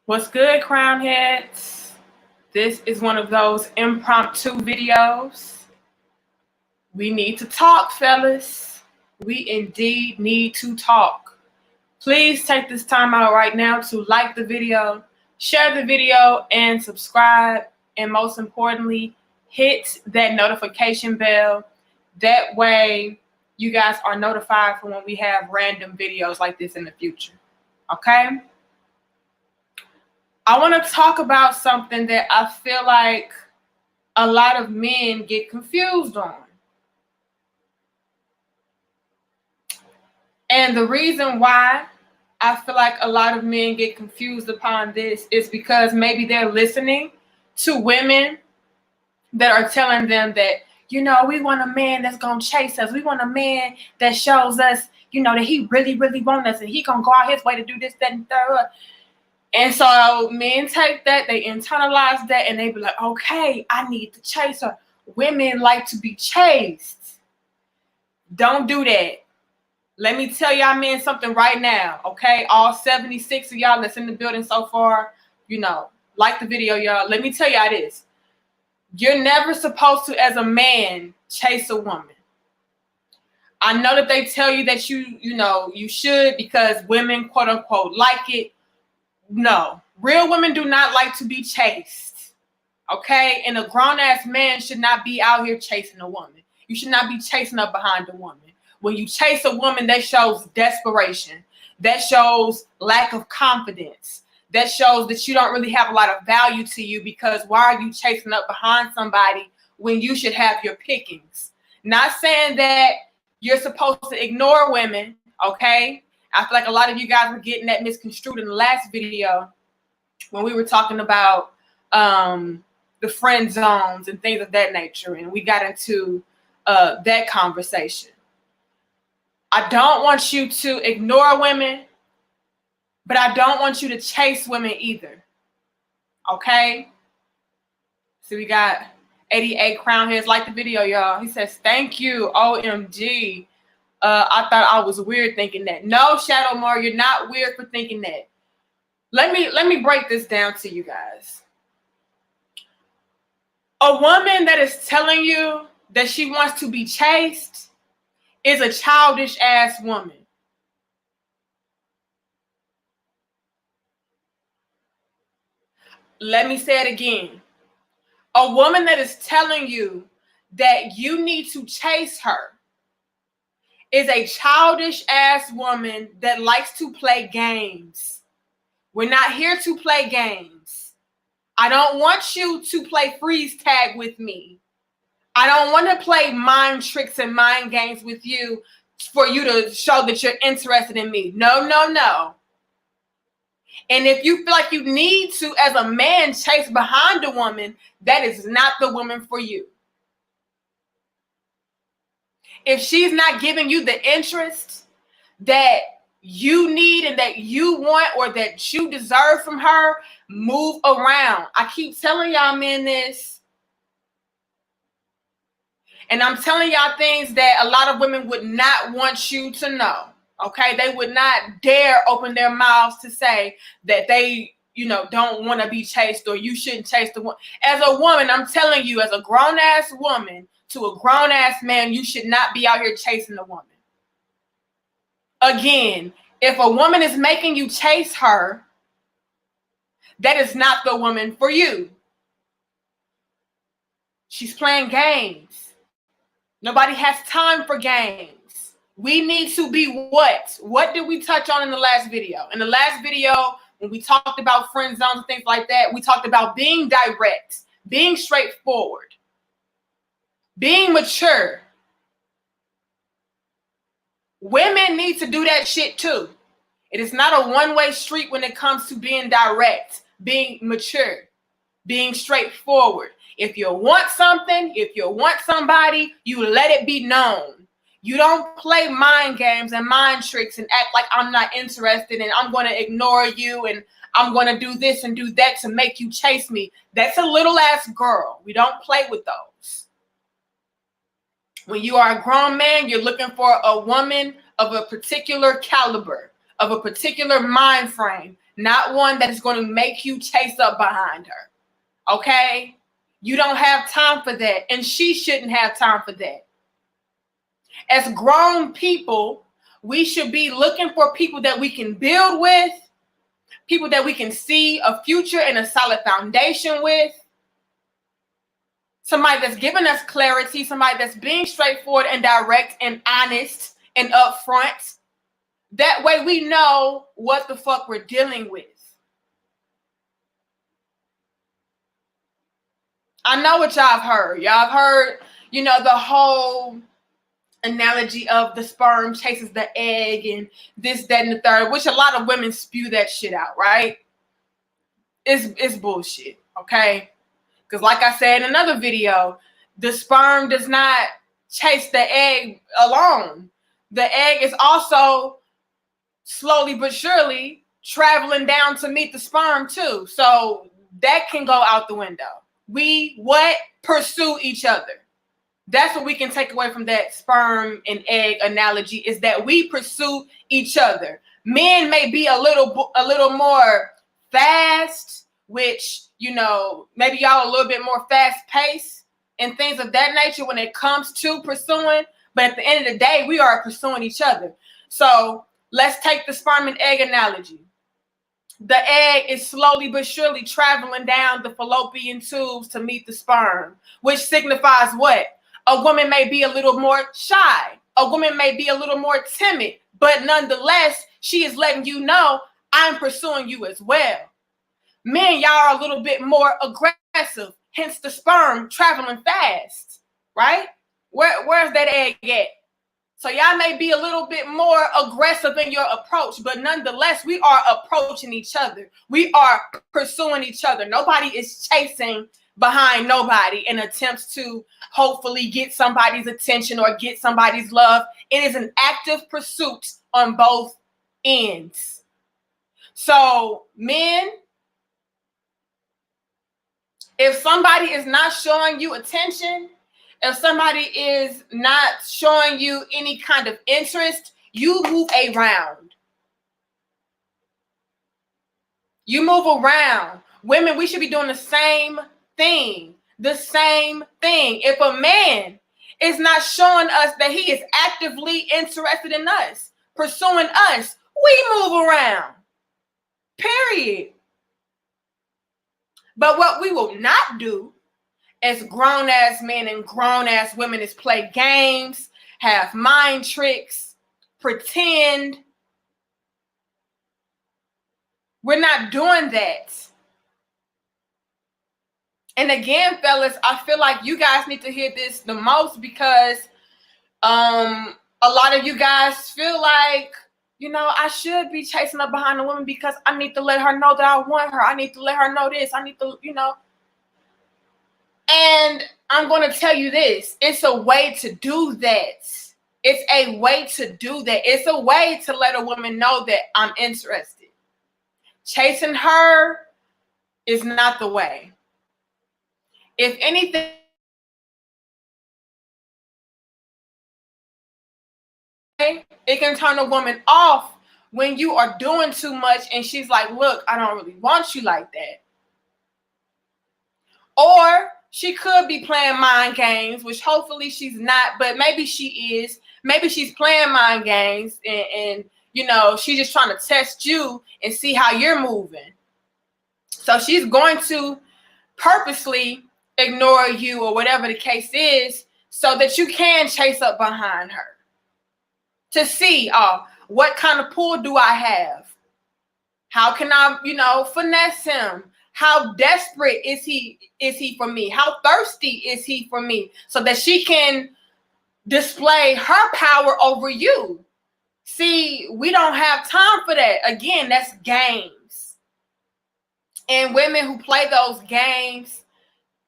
What's good, crown heads? This is one of those impromptu videos. We need to talk, fellas. We indeed need to talk. Please take this time out right now to like the video, share the video, and subscribe. And most importantly, hit that notification bell. That way, you guys are notified for when we have random videos like this in the future. Okay? I want to talk about something that I feel like a lot of men get confused on. And the reason why I feel like a lot of men get confused upon this is because maybe they're listening to women that are telling them that, we want a man that's going to chase us. We want a man that shows us, that he really, really wants us and he going to go out his way to do this, that, and third. And so men take that, they internalize that, and they be like, okay, I need to chase her. Women like to be chased. Don't do that. Let me tell y'all men something right now, okay? All 76 of y'all that's in the building so far, like the video, y'all. Let me tell y'all this. You're never supposed to, as a man, chase a woman. I know that they tell you that you should because women, quote unquote, like it. No, real women do not like to be chased, okay? And a grown-ass man should not be out here chasing a woman. You should not be chasing up behind a woman. When you chase a woman, that shows desperation. That shows lack of confidence. That shows that you don't really have a lot of value to you because why are you chasing up behind somebody when you should have your pickings? Not saying that you're supposed to ignore women, okay? I feel like a lot of you guys were getting that misconstrued in the last video when we were talking about the friend zones and things of that nature. And we got into that conversation. I don't want you to ignore women, but I don't want you to chase women either. Okay? So we got 88 crown heads. Like the video, y'all. He says, thank you, OMG. I thought I was weird thinking that. No, Shadow Mar, you're not weird for thinking that. Let me break this down to you guys. A woman that is telling you that she wants to be chased is a childish ass woman. Let me say it again. A woman that is telling you that you need to chase her is a childish ass woman that likes to play games. We're not here to play games. I don't want you to play freeze tag with me. I don't want to play mind tricks and mind games with you for you to show that you're interested in me. No, no, no. And if you feel like you need to, as a man, chase behind a woman, that is not the woman for you. If she's not giving you the interest that you need and that you want or that you deserve from her, move around. I keep telling y'all men this. And I'm telling y'all things that a lot of women would not want you to know. Okay? They would not dare open their mouths to say that they, don't want to be chased or you shouldn't chase the woman. As a woman, I'm telling you, as a grown-ass woman, to a grown-ass man, you should not be out here chasing a woman. Again, if a woman is making you chase her, that is not the woman for you. She's playing games. Nobody has time for games. We need to be what? What did we touch on in the last video? In the last video, when we talked about friend zones and things like that, we talked about being direct, being straightforward, being mature. Women need to do that shit too. It is not a one-way street when it comes to being direct, being mature, being straightforward. If you want something, if you want somebody, you let it be known. You don't play mind games and mind tricks and act like I'm not interested and I'm going to ignore you and I'm going to do this and do that to make you chase me. That's a little ass girl. We don't play with those. When you are a grown man, you're looking for a woman of a particular caliber, of a particular mind frame, not one that is going to make you chase up behind her. Okay? You don't have time for that, and she shouldn't have time for that. As grown people, we should be looking for people that we can build with, people that we can see a future and a solid foundation with, somebody that's giving us clarity, somebody that's being straightforward and direct and honest and upfront. That way we know what the fuck we're dealing with. I know what y'all have heard. Y'all have heard, the whole analogy of the sperm chases the egg and this, that, and the third, which a lot of women spew that shit out, right? It's bullshit, okay? Because like I said in another video, the sperm does not chase the egg alone. The egg is also slowly but surely traveling down to meet the sperm too. So that can go out the window. We pursue each other. That's what we can take away from that sperm and egg analogy, is that we pursue each other. Men may be a little more fast, which, maybe y'all a little bit more fast paced and things of that nature when it comes to pursuing. But at the end of the day, we are pursuing each other. So let's take the sperm and egg analogy. The egg is slowly but surely traveling down the fallopian tubes to meet the sperm, which signifies what? A woman may be a little more shy. A woman may be a little more timid, but nonetheless, she is letting you know, I'm pursuing you as well. Men, y'all are a little bit more aggressive, hence the sperm traveling fast, right? Where's that egg at? So y'all may be a little bit more aggressive in your approach, but nonetheless, we are approaching each other. We are pursuing each other. Nobody is chasing behind nobody in attempts to hopefully get somebody's attention or get somebody's love. It is an active pursuit on both ends. So men, if somebody is not showing you attention, if somebody is not showing you any kind of interest, you move around. You move around. Women, we should be doing the same thing. The same thing. If a man is not showing us that he is actively interested in us, pursuing us, we move around. Period. But what we will not do as grown-ass men and grown-ass women is play games, have mind tricks, pretend. We're not doing that. And again, fellas, I feel like you guys need to hear this the most, because a lot of you guys feel like, I should be chasing up behind a woman because I need to let her know that I want her. I need to let her know this. I need to, And I'm going to tell you this. It's a way to do that. It's a way to do that. It's a way to let a woman know that I'm interested. Chasing her is not the way. If anything, it can turn a woman off when you are doing too much and she's like, look, I don't really want you like that. Or she could be playing mind games, which hopefully she's not, but maybe she is. Maybe she's playing mind games and she's just trying to test you and see how you're moving. So she's going to purposely ignore you or whatever the case is so that you can chase up behind her to see, what kind of pull do I have? How can I, finesse him? How desperate is he for me? How thirsty is he for me? So that she can display her power over you. See, we don't have time for that. Again, that's games. And women who play those games,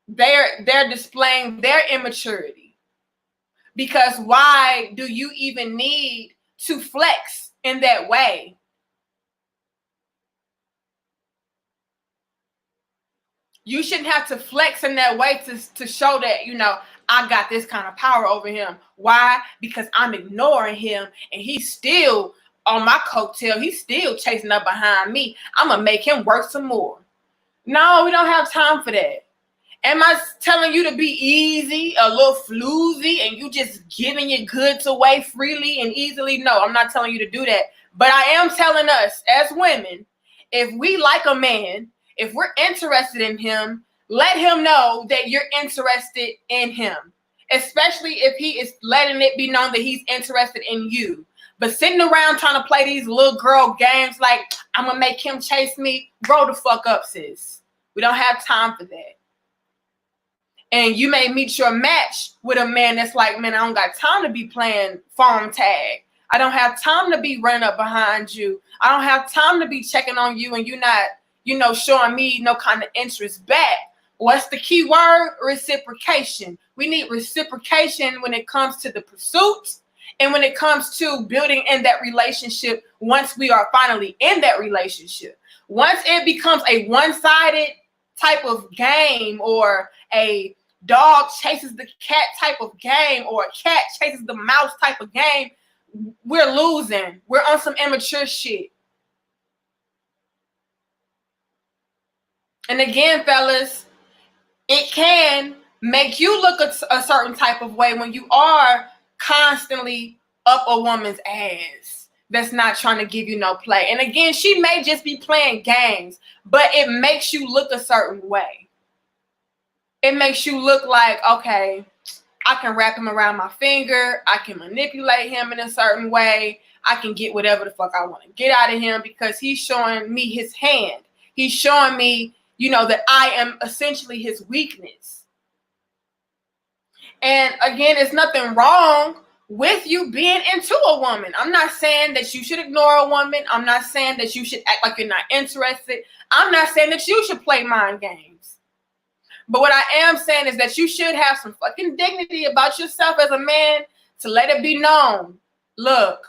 they're displaying their immaturity. Because why do you even need to flex in that way? You shouldn't have to flex in that way to show that, I got this kind of power over him. Why? Because I'm ignoring him and he's still on my coattail. He's still chasing up behind me. I'm going to make him work some more. No, we don't have time for that. Am I telling you to be easy, a little floozy, and you just giving your goods away freely and easily? No, I'm not telling you to do that. But I am telling us as women, if we like a man, if we're interested in him, let him know that you're interested in him, especially if he is letting it be known that he's interested in you. But sitting around trying to play these little girl games like, I'm going to make him chase me, grow the fuck up, sis. We don't have time for that. And you may meet your match with a man that's like, man, I don't got time to be playing phone tag. I don't have time to be running up behind you. I don't have time to be checking on you and you're not, showing me no kind of interest back. What's the key word? Reciprocation. We need reciprocation when it comes to the pursuit and when it comes to building in that relationship once we are finally in that relationship. Once it becomes a one-sided type of game, or a dog chases the cat type of game, or a cat chases the mouse type of game, we're losing. We're on some immature shit. And again, fellas, it can make you look a certain type of way when you are constantly up a woman's ass that's not trying to give you no play. And again, she may just be playing games, but it makes you look a certain way. It makes you look like, okay, I can wrap him around my finger. I can manipulate him in a certain way. I can get whatever the fuck I want to get out of him because he's showing me his hand. He's showing me, that I am essentially his weakness. And again, there's nothing wrong with you being into a woman. I'm not saying that you should ignore a woman. I'm not saying that you should act like you're not interested. I'm not saying that you should play mind games. But what I am saying is that you should have some fucking dignity about yourself as a man to let it be known. Look,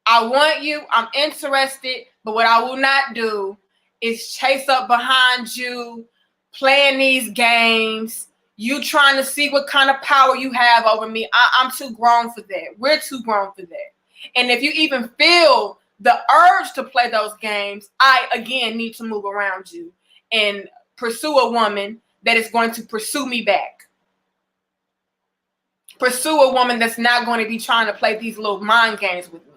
I want you. I'm interested. But what I will not do is chase up behind you, playing these games, you trying to see what kind of power you have over me. I'm too grown for that. We're too grown for that. And if you even feel the urge to play those games, I, again, need to move around you and pursue a woman that is going to pursue me back. Pursue a woman that's not going to be trying to play these little mind games with me.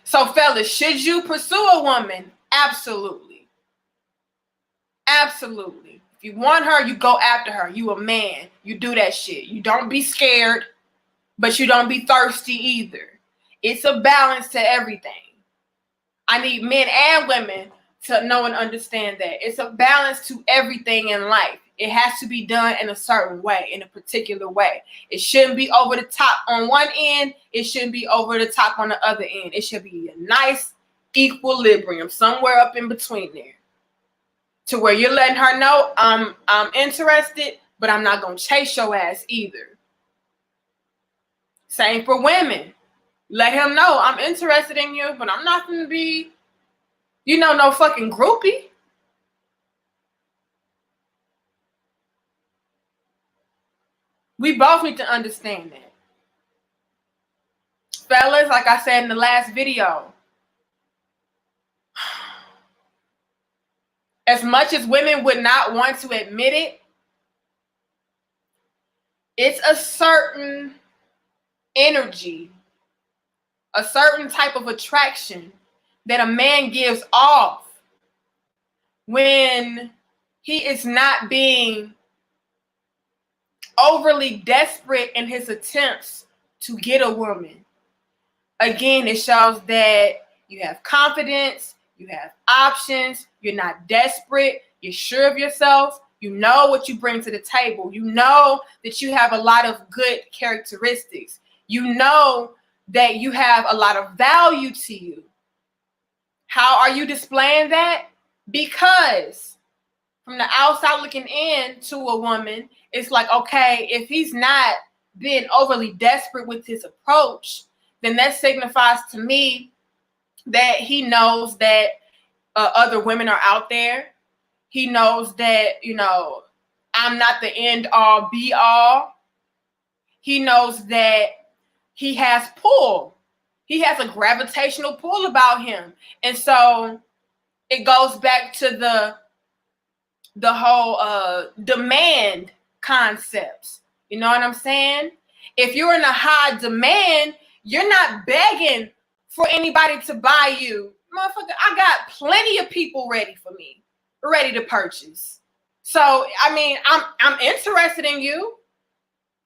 So, fellas, should you pursue a woman? Absolutely. Absolutely. If you want her, you go after her. You a man. You do that shit. You don't be scared, but you don't be thirsty either. It's a balance to everything. I need men and women to know and understand that. It's a balance to everything in life. It has to be done in a certain way, in a particular way. It shouldn't be over the top on one end. It shouldn't be over the top on the other end. It should be a nice equilibrium, somewhere up in between there, to where you're letting her know I'm interested, but I'm not going to chase your ass either. Same for women. Let him know I'm interested in you, but I'm not going to be, no fucking groupie. We both need to understand that. Fellas, like I said in the last video, as much as women would not want to admit it, it's a certain energy, a certain type of attraction that a man gives off when he is not being overly desperate in his attempts to get a woman. Again, it shows that you have confidence, you have options, you're not desperate, you're sure of yourself, you know what you bring to the table, you know that you have a lot of good characteristics, you know that you have a lot of value to you. How are you displaying that? Because from the outside looking in to a woman, it's like, okay, if he's not being overly desperate with his approach, then that signifies to me that he knows that other women are out there. He knows that, I'm not the end all be all. He knows that he has pull. He has a gravitational pull about him. And so it goes back to the whole demand concepts. You know what I'm saying? If you're in a high demand, you're not begging for anybody to buy you. Motherfucker, I got plenty of people ready for me, ready to purchase. So, I mean, I'm interested in you.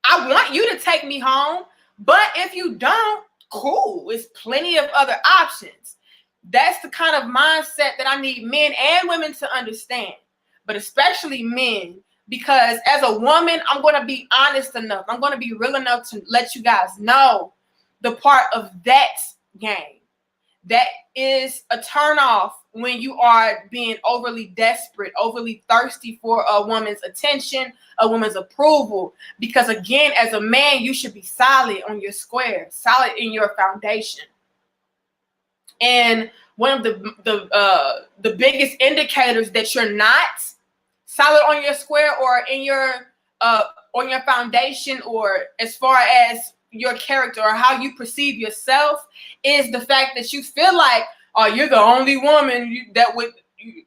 I want you to take me home. But if you don't, cool. There's plenty of other options. That's the kind of mindset that I need men and women to understand, but especially men, because as a woman, I'm going to be honest enough. I'm going to be real enough to let you guys know the part of that game. That is a turnoff when you are being overly desperate, overly thirsty for a woman's attention, a woman's approval. Because again, as a man, you should be solid on your square, solid in your foundation. And one of the biggest indicators that you're not solid on your square or in your on your foundation, or as far as your character or how you perceive yourself, is the fact that you feel like, oh, you're the only woman that would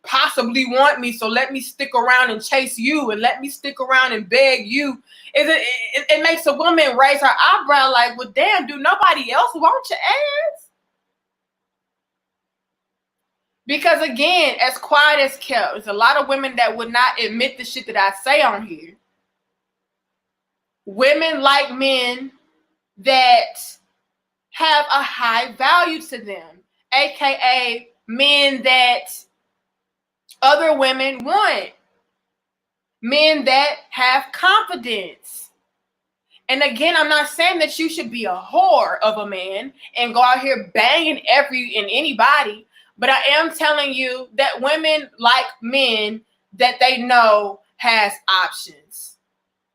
possibly want me, so let me stick around and chase you, and let me stick around and beg you. It makes a woman raise her eyebrow like, well, damn, do nobody else want your ass? Because again, as quiet as kept, there's a lot of women that would not admit the shit that I say on here. Women like men that have a high value to them, aka men that other women want, men that have confidence. And again, I'm not saying that you should be a whore of a man and go out here banging anybody, but I am telling you that women like men that they know has options.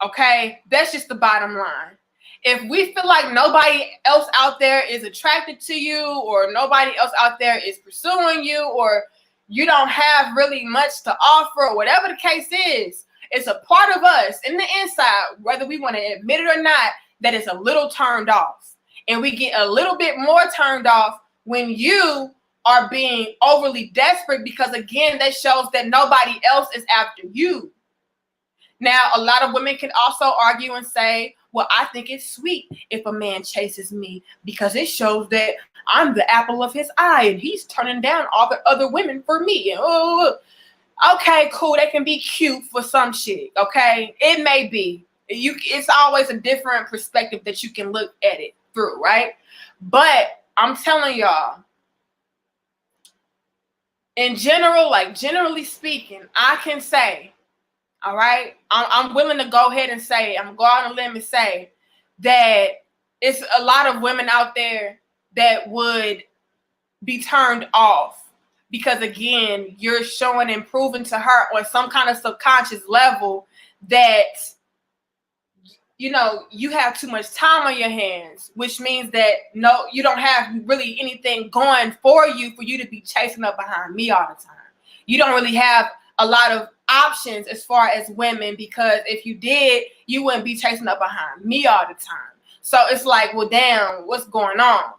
Okay, that's just the bottom line. If we feel like nobody else out there is attracted to you, or nobody else out there is pursuing you, or you don't have really much to offer, or whatever the case is, it's a part of us in the inside, whether we want to admit it or not, that is a little turned off. And we get a little bit more turned off when you are being overly desperate, because again, that shows that nobody else is after you. Now, a lot of women can also argue and say, well, I think it's sweet if a man chases me because it shows that I'm the apple of his eye and he's turning down all the other women for me. Oh, okay, cool. That can be cute for some shit. Okay, it may be. It's always a different perspective that you can look at it through, right? But I'm telling y'all, in general, like generally speaking, I can say, all right, I'm willing to go ahead and say, I'm going to go out on a limb and say that it's a lot of women out there that would be turned off because, again, you're showing and proving to her on some kind of subconscious level that, you know, you have too much time on your hands, which means that, no, you don't have really anything going for you to be chasing up behind me all the time. You don't really have a lot of options as far as women, because if you did, you wouldn't be chasing up behind me all the time. So it's like, well, damn, what's going on?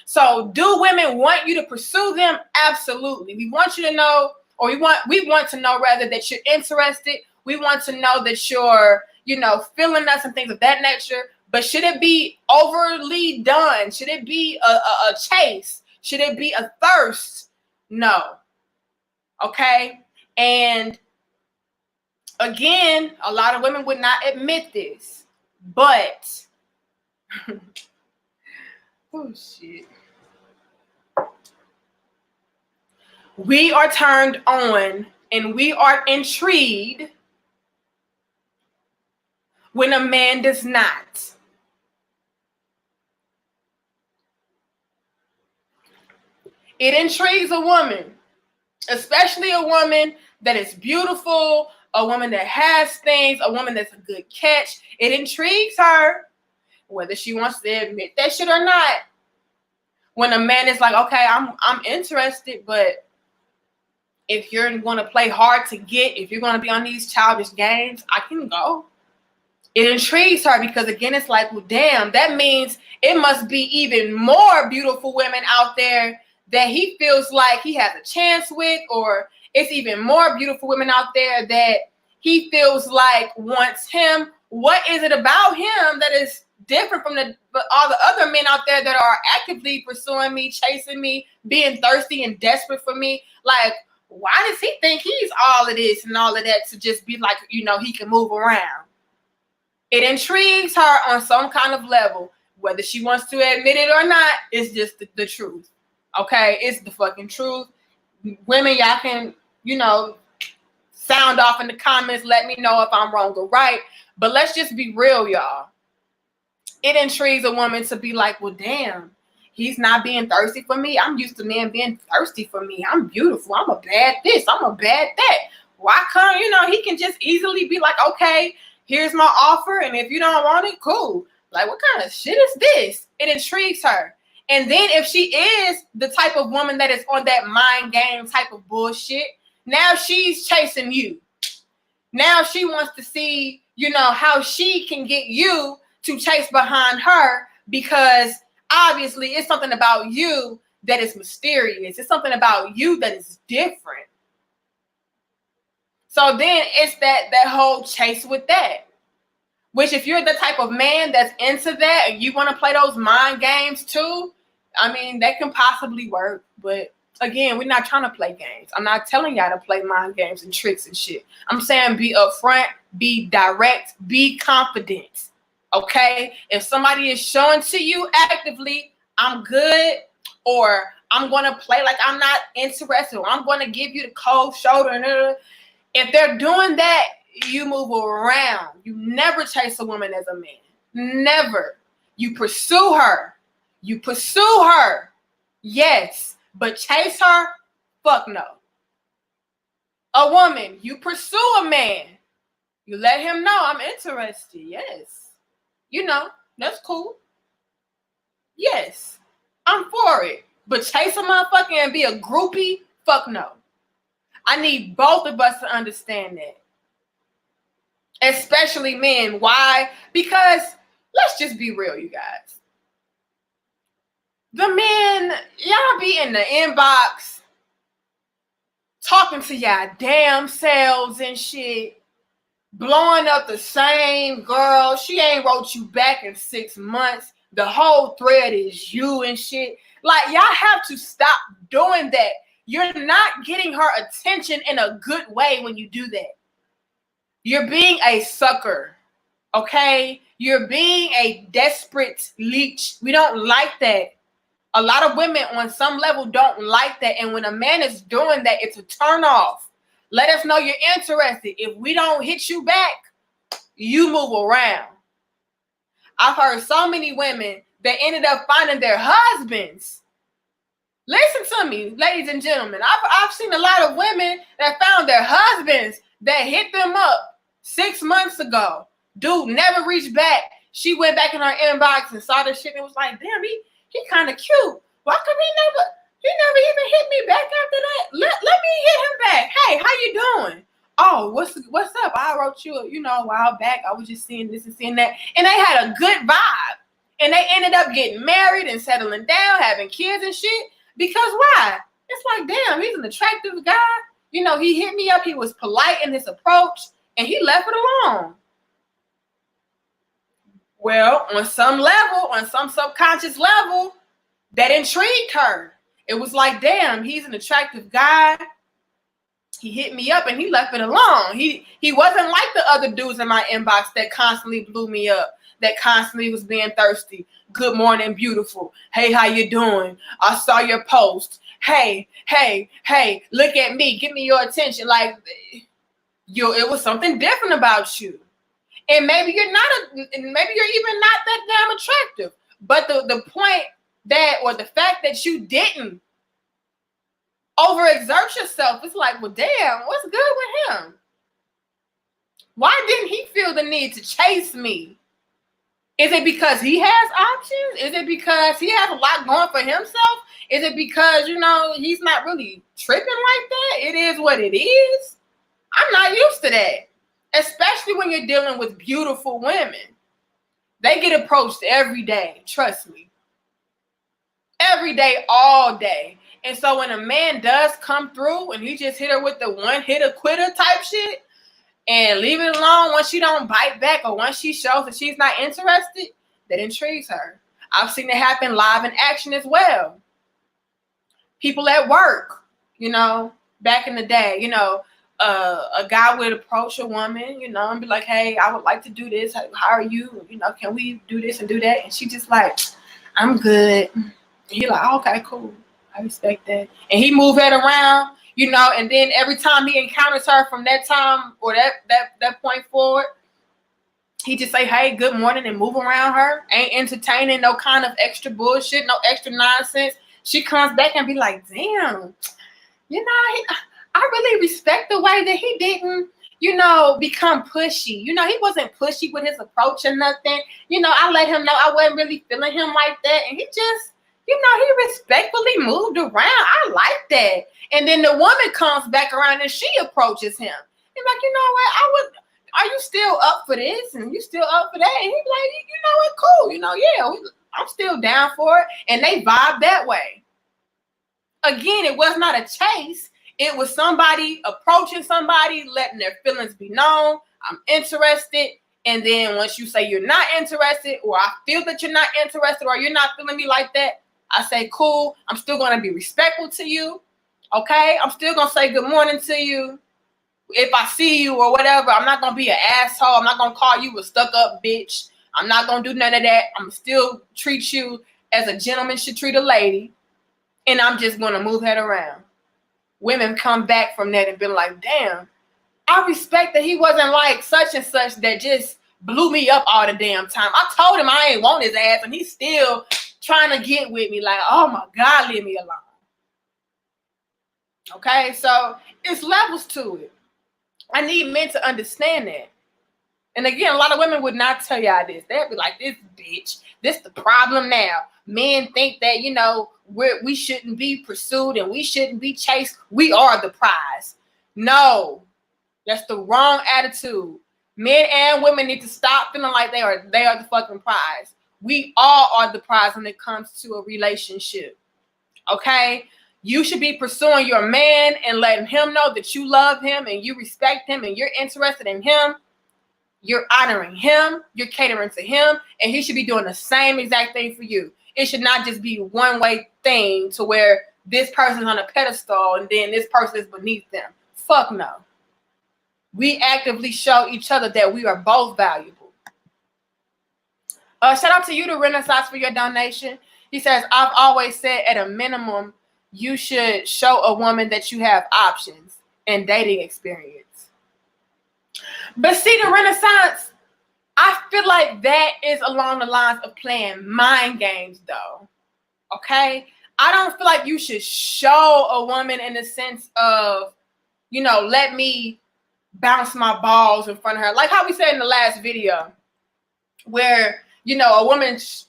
So do women want you to pursue them? Absolutely. We want you to know, or we want to know rather, that you're interested. We want to know that you're, you know, feeling us and things of that nature. But should it be overly done? Should it be a chase? Should it be a thirst? No. Okay. And again, a lot of women would not admit this, but oh shit. We are turned on and we are intrigued when a man does not. It intrigues a woman, especially a woman that is beautiful, a woman that has things, a woman that's a good catch. It intrigues her, whether she wants to admit that shit or not. When a man is like, okay, I'm interested, but if you're going to play hard to get, if you're going to be on these childish games, I can go. It intrigues her because, again, it's like, well, damn, that means it must be even more beautiful women out there that he feels like he has a chance with, or it's even more beautiful women out there that he feels like wants him. What is it about him that is different from all the other men out there that are actively pursuing me, chasing me, being thirsty and desperate for me? Like, why does he think he's all of this and all of that to just be like, he can move around? It intrigues her on some kind of level. Whether she wants to admit it or not, it's just the truth. Okay? It's the fucking truth. Women, y'all can, sound off in the comments. Let me know if I'm wrong or right. But let's just be real, y'all. It intrigues a woman to be like, well, damn, he's not being thirsty for me. I'm used to men being thirsty for me. I'm beautiful. I'm a bad this. I'm a bad that. Why can't, he can just easily be like, okay, here's my offer, and if you don't want it, cool. Like, what kind of shit is this? It intrigues her. And then if she is the type of woman that is on that mind game type of bullshit, now she's chasing you. Now she wants to see, how she can get you to chase behind her, because obviously it's something about you that is mysterious. It's something about you that is different. So then it's that whole chase with that. Which, if you're the type of man that's into that and you want to play those mind games too, I mean, that can possibly work. But again, we're not trying to play games. I'm not telling y'all to play mind games and tricks and shit. I'm saying be upfront, be direct, be confident. Okay? If somebody is showing to you actively, I'm good, or I'm going to play like I'm not interested, or I'm going to give you the cold shoulder. If they're doing that, you move around. You never chase a woman as a man. Never. You pursue her. You pursue her. Yes. But chase her? Fuck no. A woman, you pursue a man. You let him know I'm interested. Yes. That's cool. Yes. I'm for it. But chase a motherfucker and be a groupie? Fuck no. I need both of us to understand that. Especially men. Why? Because let's just be real, you guys. The men, y'all be in the inbox talking to y'all damn selves and shit, blowing up the same girl. She ain't wrote you back in 6 months. The whole thread is you and shit. Like, y'all have to stop doing that. You're not getting her attention in a good way when you do that. You're being a sucker, okay? You're being a desperate leech. We don't like that. A lot of women on some level don't like that. And when a man is doing that, it's a turn off. Let us know you're interested. If we don't hit you back, you move around. I've heard so many women that ended up finding their husbands. Listen to me, ladies and gentlemen. I've seen a lot of women that found their husbands that hit them up 6 months ago. Dude never reached back. She went back in her inbox and saw the shit and was like, damn, he kind of cute. Why come he never even hit me back after that? Let me hit him back. Hey, how you doing? Oh, what's up? I wrote you, a while back. I was just seeing this and seeing that. And they had a good vibe. And they ended up getting married and settling down, having kids and shit. Because why? It's like, damn, he's an attractive guy. He hit me up. He was polite in his approach. And he left it alone. Well, on some level, on some subconscious level, that intrigued her. It was like, damn, he's an attractive guy. He hit me up and he left it alone. He wasn't like the other dudes in my inbox that constantly blew me up, that constantly was being thirsty. Good morning, beautiful. Hey, how you doing? I saw your post. Hey, look at me. Give me your attention. Like, it was something different about you. And maybe you're even not that damn attractive. But the point that, or the fact that you didn't overexert yourself, it's like, well, damn, what's good with him? Why didn't he feel the need to chase me? Is it because he has options? Is it because he has a lot going for himself? Is it because, he's not really tripping like that? It is what it is. I'm not used to that. especially when you're dealing with beautiful women. They get approached every day, trust me. Every day, all day. And so when a man does come through and he just hit her with the one hitter quitter type shit and leave it alone once she don't bite back or once she shows that she's not interested, that intrigues her. I've seen it happen live in action as well. People at work, back in the day, a guy would approach a woman, and be like, hey, I would like to do this. How are you? Can we do this and do that? And she just like, I'm good. And he like, okay, cool. I respect that. And he moved that around, and then every time he encounters her from that time or that point forward, he just say, hey, good morning, and move around her. Ain't entertaining no kind of extra bullshit, no extra nonsense. She comes back and be like, damn, I really respect the way that he didn't, become pushy. He wasn't pushy with his approach or nothing. I let him know I wasn't really feeling him like that. And he just, he respectfully moved around. I like that. And then the woman comes back around and she approaches him. He's like, what? Are you still up for this? And you still up for that? And he's like, what? Cool. Yeah, I'm still down for it. And they vibe that way. Again, it was not a chase. It was somebody approaching somebody, letting their feelings be known. I'm interested. And then once you say you're not interested, or I feel that you're not interested, or you're not feeling me like that, I say, cool. I'm still going to be respectful to you. Okay? I'm still going to say good morning to you. If I see you or whatever, I'm not going to be an asshole. I'm not going to call you a stuck-up bitch. I'm not going to do none of that. I'm still treat you as a gentleman should treat a lady. And I'm just going to move that around. Women come back from that and be like, damn, I respect that he wasn't like such and such that just blew me up all the damn time. I told him I ain't want his ass, and he's still trying to get with me. Like, oh my God, leave me alone. Okay, so it's levels to it. I need men to understand that. And again, a lot of women would not tell y'all this. They'd be like, this bitch, this the problem now. Men think that, we shouldn't be pursued and we shouldn't be chased. We are the prize. No, that's the wrong attitude. Men and women need to stop feeling like they are the fucking prize. We all are the prize when it comes to a relationship. Okay? You should be pursuing your man and letting him know that you love him and you respect him and you're interested in him. You're honoring him. You're catering to him. And he should be doing the same exact thing for you. It should not just be one-way thing to where this person's on a pedestal and then this person is beneath them. Fuck no. We actively show each other that we are both valuable. Shout out to you, the Renaissance, for your donation. He says, I've always said at a minimum, you should show a woman that you have options and dating experience. But see, the Renaissance, I feel like that is along the lines of playing mind games, though. Okay? I don't feel like you should show a woman in the sense of, let me bounce my balls in front of her. Like how we said in the last video, where, a woman, shows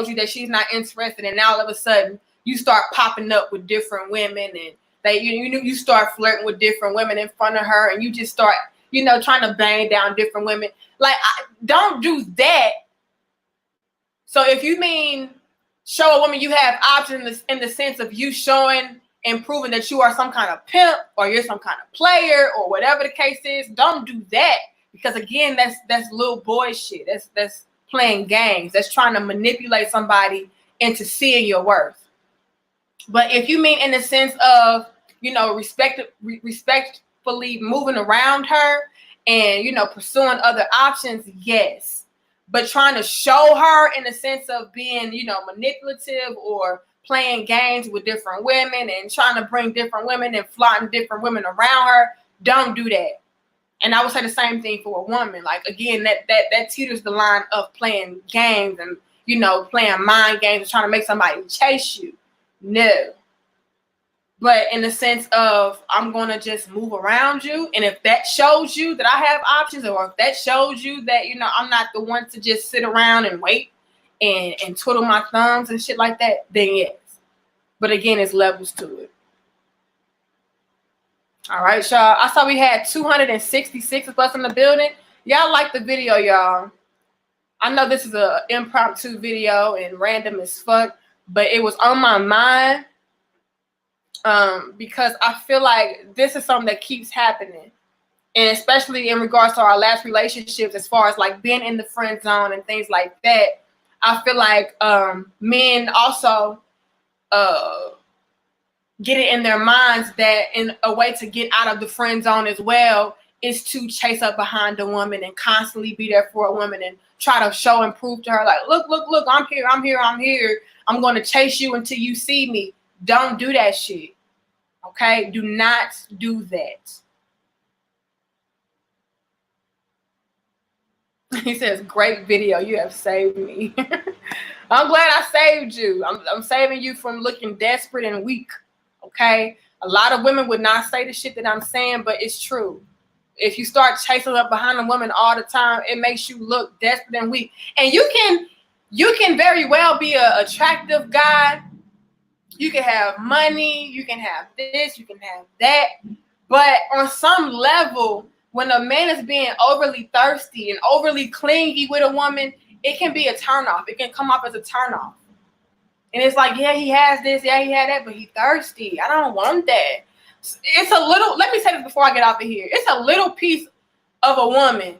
you that she's not interested, and now all of a sudden you start popping up with different women, and you start flirting with different women in front of her, and you just start, trying to bang down different women. Like, don't do that. So if you mean show a woman you have options in the sense of you showing and proving that you are some kind of pimp or you're some kind of player or whatever the case is, don't do that. Because again, that's little boy shit. That's playing games. That's trying to manipulate somebody into seeing your worth. But if you mean in the sense of, respectfully moving around her and, pursuing other options, yes. But trying to show her in the sense of being, manipulative or playing games with different women and trying to bring different women and flaunting different women around her, don't do that. And I would say the same thing for a woman. Like, again, that teeters the line of playing games and, playing mind games and trying to make somebody chase you. No. But in the sense of, I'm going to just move around you. And if that shows you that I have options, or if that shows you that, I'm not the one to just sit around and wait and twiddle my thumbs and shit like that, then yes. But again, it's levels to it. All right, y'all. I saw we had 266 of us in the building. Y'all like the video, y'all. I know this is an impromptu video and random as fuck, but it was on my mind because I feel like this is something that keeps happening. And especially in regards to our last relationships, as far as like being in the friend zone and things like that, I feel like men also get it in their minds that in a way to get out of the friend zone as well is to chase up behind a woman and constantly be there for a woman and try to show and prove to her, like, look, I'm here. I'm going to chase you until you see me. Don't do that shit. Okay? Do not do that. He says, great video. You have saved me. I'm glad I saved you. I'm saving you from looking desperate and weak. Okay? A lot of women would not say the shit that I'm saying, but it's true. If you start chasing up behind a woman all the time, it makes you look desperate and weak. And you can very well be an attractive guy. You can have money. You can have this. You can have that. But on some level, when a man is being overly thirsty and overly clingy with a woman, it can be a turnoff. It can come off as a turnoff. And it's like, yeah, he has this, yeah, he had that, but he's thirsty. I don't want that. It's a little, let me say this before I get off of here. It's a little piece of a woman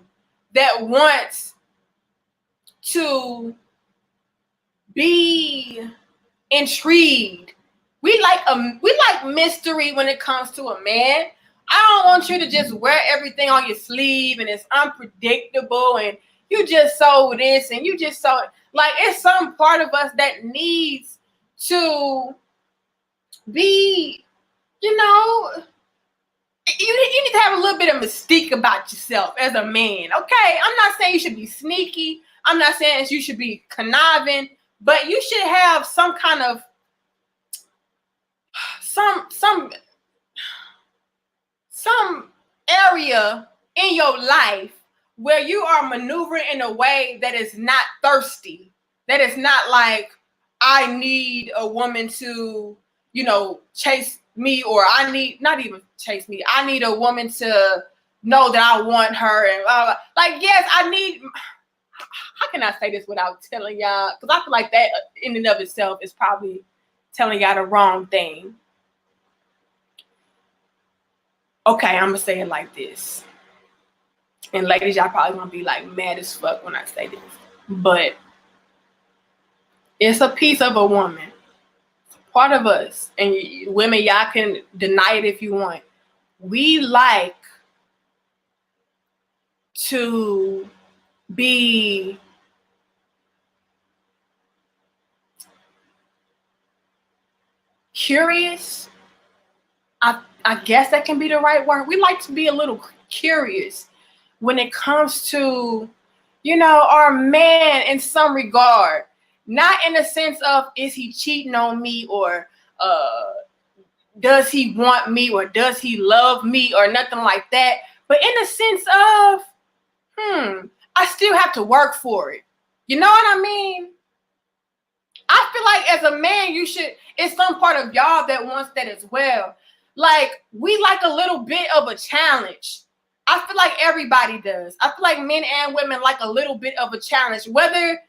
that wants to be intrigued. We like mystery when it comes to a man. I don't want you to just wear everything on your sleeve and it's unpredictable and you just so this and you just so, like, it's some part of us that needs to be, you know, you need to have a little bit of mystique about yourself as a man, okay? I'm not saying you should be sneaky. I'm not saying you should be conniving, but you should have some kind of some area in your life where you are maneuvering in a way that is not thirsty, that is not like, I need a woman to, you know, chase me, or I need, not even chase me, I need a woman to know that I want her. And like, yes, I need, how can I say this without telling y'all? Because I feel like that in and of itself is probably telling y'all the wrong thing. Okay, I'm going to say it like this. And ladies, y'all probably going to be like mad as fuck when I say this. But it's a piece of a woman. It's a part of us. And women, y'all can deny it if you want. We like to be curious. I guess that can be the right word. We like to be a little curious when it comes to, you know, our man in some regard. Not in the sense of, is he cheating on me, or does he want me, or does he love me, or nothing like that. But in the sense of, I still have to work for it. You know what I mean? I feel like as a man, you should, it's some part of y'all that wants that as well. Like, we like a little bit of a challenge. I feel like everybody does. I feel like men and women like a little bit of a challenge. Whether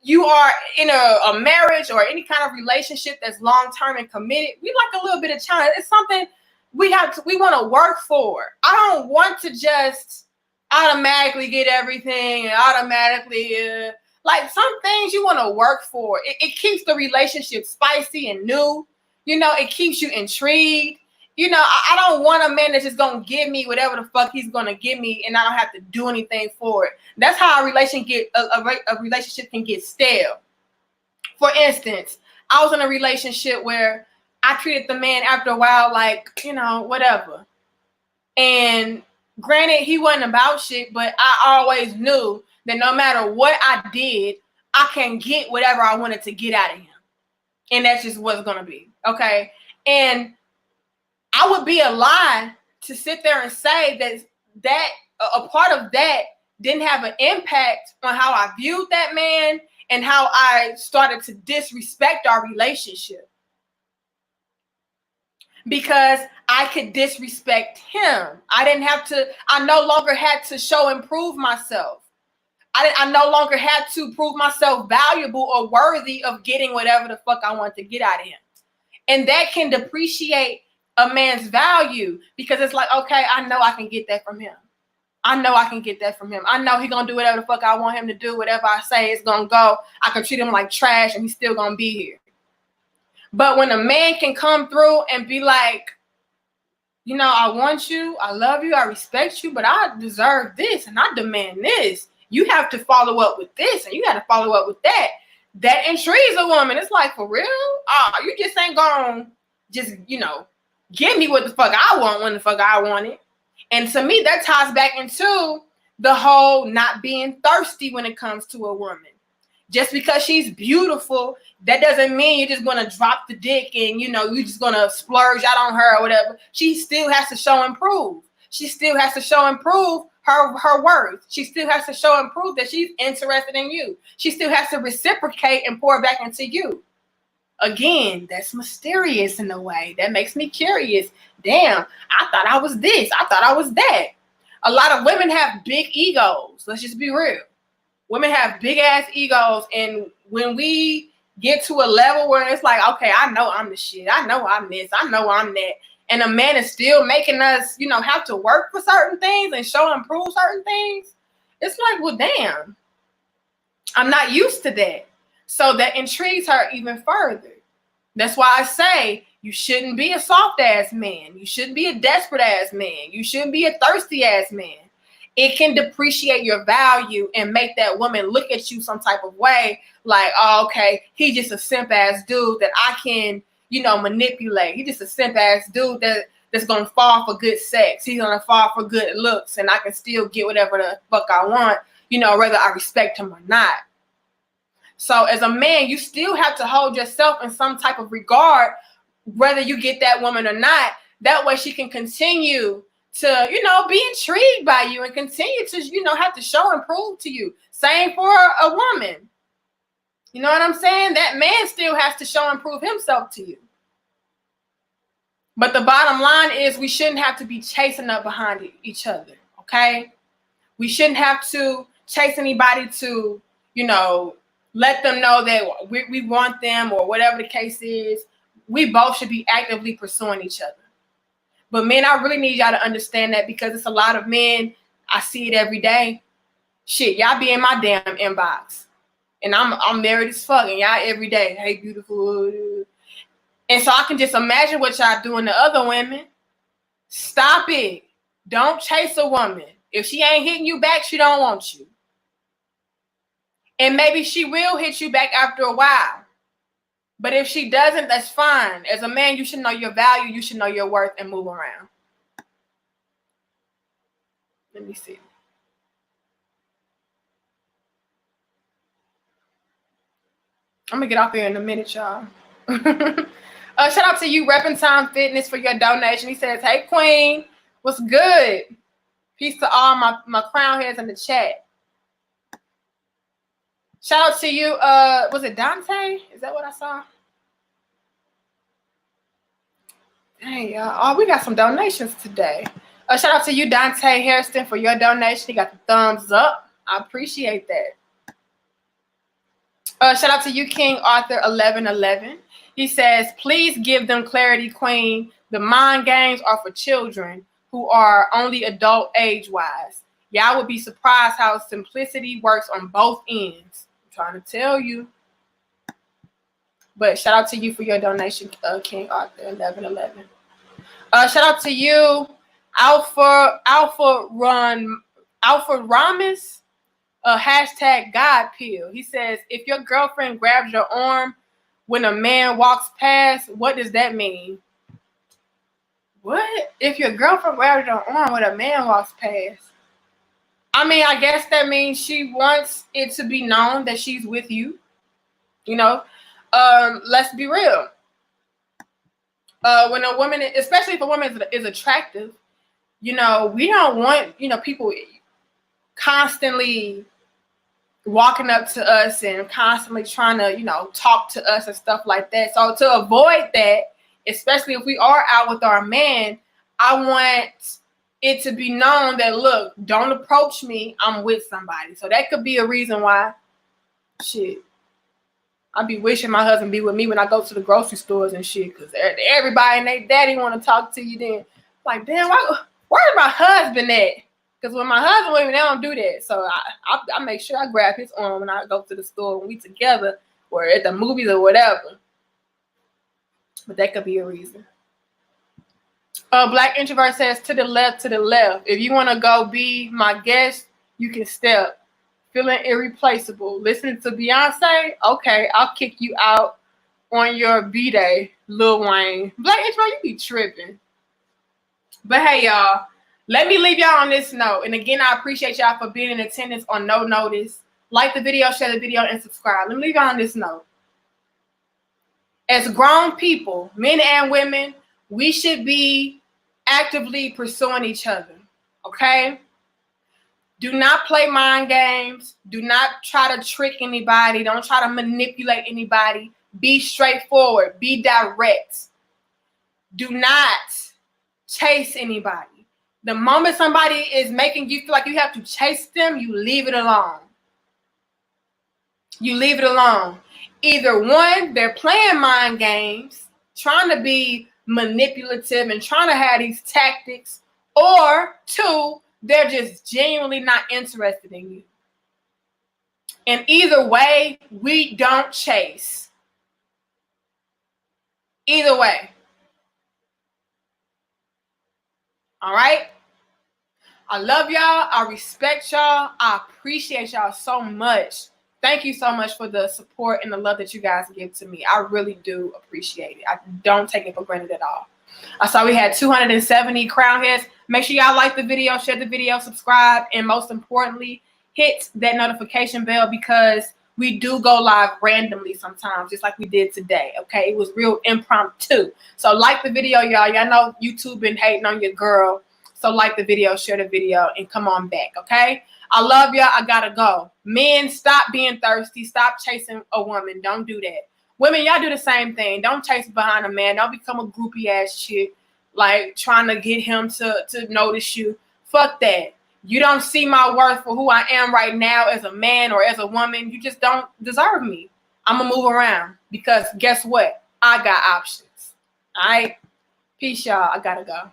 you are in a marriage or any kind of relationship that's long-term and committed, we like a little bit of challenge. It's something we want to work for. I don't want to just automatically get everything and automatically, like, some things you want to work for. It keeps the relationship spicy and new. You know, it keeps you intrigued. You know, I don't want a man that's just going to give me whatever the fuck he's going to give me and I don't have to do anything for it. That's how a relationship can get stale. For instance, I was in a relationship where I treated the man after a while like, you know, whatever. And granted, he wasn't about shit, but I always knew that no matter what I did, I can get whatever I wanted to get out of him. And that's just what's going to be. Okay. And I would be a lie to sit there and say that a part of that didn't have an impact on how I viewed that man and how I started to disrespect our relationship. Because I could disrespect him. I no longer had to show and prove myself. I no longer had to prove myself valuable or worthy of getting whatever the fuck I want to get out of him. And that can depreciate a man's value, because it's like, okay, I know I can get that from him. I know I can get that from him. I know he's going to do whatever the fuck I want him to do. Whatever I say is going to go. I can treat him like trash and he's still going to be here. But when a man can come through and be like, you know, I want you, I love you, I respect you, but I deserve this and I demand this. You have to follow up with this and you got to follow up with that. That intrigues a woman. It's like, for real? You just ain't gonna just, you know, give me what the fuck I want when the fuck I want it. And to me, that ties back into the whole not being thirsty when it comes to a woman. Just because she's beautiful, that doesn't mean you're just gonna drop the dick and, you know, you're just gonna splurge out on her or whatever. She still has to show and prove. She still has to show and prove her worth. She still has to show and prove that she's interested in you. She still has to reciprocate and pour back into you. Again, that's mysterious in a way. That makes me curious. Damn, I thought I was this. I thought I was that. A lot of women have big egos. Let's just be real. Women have big ass egos. And when we get to a level where it's like, okay, I know I'm the shit. I know I'm this. I know I'm that. And a man is still making us, you know, have to work for certain things and show and prove certain things. It's like, well, damn, I'm not used to that. So that intrigues her even further. That's why I say you shouldn't be a soft ass man. You shouldn't be a desperate ass man. You shouldn't be a thirsty ass man. It can depreciate your value and make that woman look at you some type of way, like, oh, okay, he's just a simp ass dude that I can, you know, manipulate. He's just a simp ass dude that's gonna fall for good sex. He's gonna fall for good looks, and I can still get whatever the fuck I want, you know, whether I respect him or not. So as a man, you still have to hold yourself in some type of regard, whether you get that woman or not. That way she can continue to, you know, be intrigued by you and continue to, you know, have to show and prove to you. Same for a woman. You know what I'm saying? That man still has to show and prove himself to you. But the bottom line is we shouldn't have to be chasing up behind each other, okay? We shouldn't have to chase anybody to, you know, let them know that we want them or whatever the case is. We both should be actively pursuing each other. But men, I really need y'all to understand that, because it's a lot of men, I see it every day. Shit, y'all be in my damn inbox. And I'm married as fuck, and y'all every day, hey, beautiful. And so I can just imagine what y'all doing to other women. Stop it. Don't chase a woman. If she ain't hitting you back, she don't want you. And maybe she will hit you back after a while. But if she doesn't, that's fine. As a man, you should know your value. You should know your worth and move around. Let me see. I'm going to get off here in a minute, y'all. Shout out to you, Reppin' Time Fitness, for your donation. He says, hey, Queen, what's good? Peace to all my crown heads in the chat. Shout out to you. Was it Dante? Is that what I saw? Hey, y'all. Oh, we got some donations today. Shout out to you, Dante Hairston, for your donation. He got the thumbs up. I appreciate that. Shout out to you, King Arthur 1111. He says, please give them clarity, Queen. The mind games are for children who are only adult age-wise. Y'all would be surprised how simplicity works on both ends. Trying to tell you. But shout out to you for your donation, King Arthur 1111. Shout out to you, Alpha Ramis, hashtag God Pill. He says, if your girlfriend grabs your arm when a man walks past, what does that mean? What? If your girlfriend grabs your arm when a man walks past? I mean, I guess that means she wants it to be known that she's with you. You know, let's be real. When a woman, especially if a woman is attractive, you know, we don't want, you know, people constantly walking up to us and constantly trying to, you know, talk to us and stuff like that. So to avoid that, especially if we are out with our man, I want it to be known that, look, don't approach me, I'm with somebody. So that could be a reason why, shit, I be wishing my husband be with me when I go to the grocery stores and shit, because everybody and their daddy want to talk to you then. Like, damn, where's my husband at? Because when my husband with me, they don't do that. So I make sure I grab his arm when I go to the store when we together or at the movies or whatever. But that could be a reason. Black Introvert says, to the left, to the left. If you want to go be my guest, you can step. Feeling irreplaceable. Listening to Beyonce? Okay, I'll kick you out on your B-Day, Lil Wayne. Black Introvert, you be tripping. But hey, y'all, let me leave y'all on this note. And again, I appreciate y'all for being in attendance on No Notice. Like the video, share the video, and subscribe. Let me leave y'all on this note. As grown people, men and women, we should be actively pursuing each other, okay? Do not play mind games. Do not try to trick anybody. Don't try to manipulate anybody. Be straightforward. Be direct. Do not chase anybody. The moment somebody is making you feel like you have to chase them, you leave it alone. You leave it alone. Either one, they're playing mind games, trying to be manipulative and trying to have these tactics, or two, they're just genuinely not interested in you. And either way, we don't chase. Either way. All right? I love y'all. I respect y'all. I appreciate y'all so much. Thank you so much for the support and the love that you guys give to me. I really do appreciate it. I don't take it for granted at all. I saw we had 270 crown heads. Make sure y'all like the video, share the video, subscribe, and most importantly, hit that notification bell, because we do go live randomly sometimes, just like we did today, okay? It was real impromptu. So like the video, y'all. Y'all know YouTube been hating on your girl. So like the video, share the video, and come on back, okay? I love y'all. I gotta go. Men, stop being thirsty. Stop chasing a woman. Don't do that. Women, y'all do the same thing. Don't chase behind a man. Don't become a groupie ass chick, like trying to get him to notice you. Fuck that. You don't see my worth for who I am right now as a man or as a woman. You just don't deserve me. I'm going to move around, because guess what? I got options. All right? Peace, y'all. I got to go.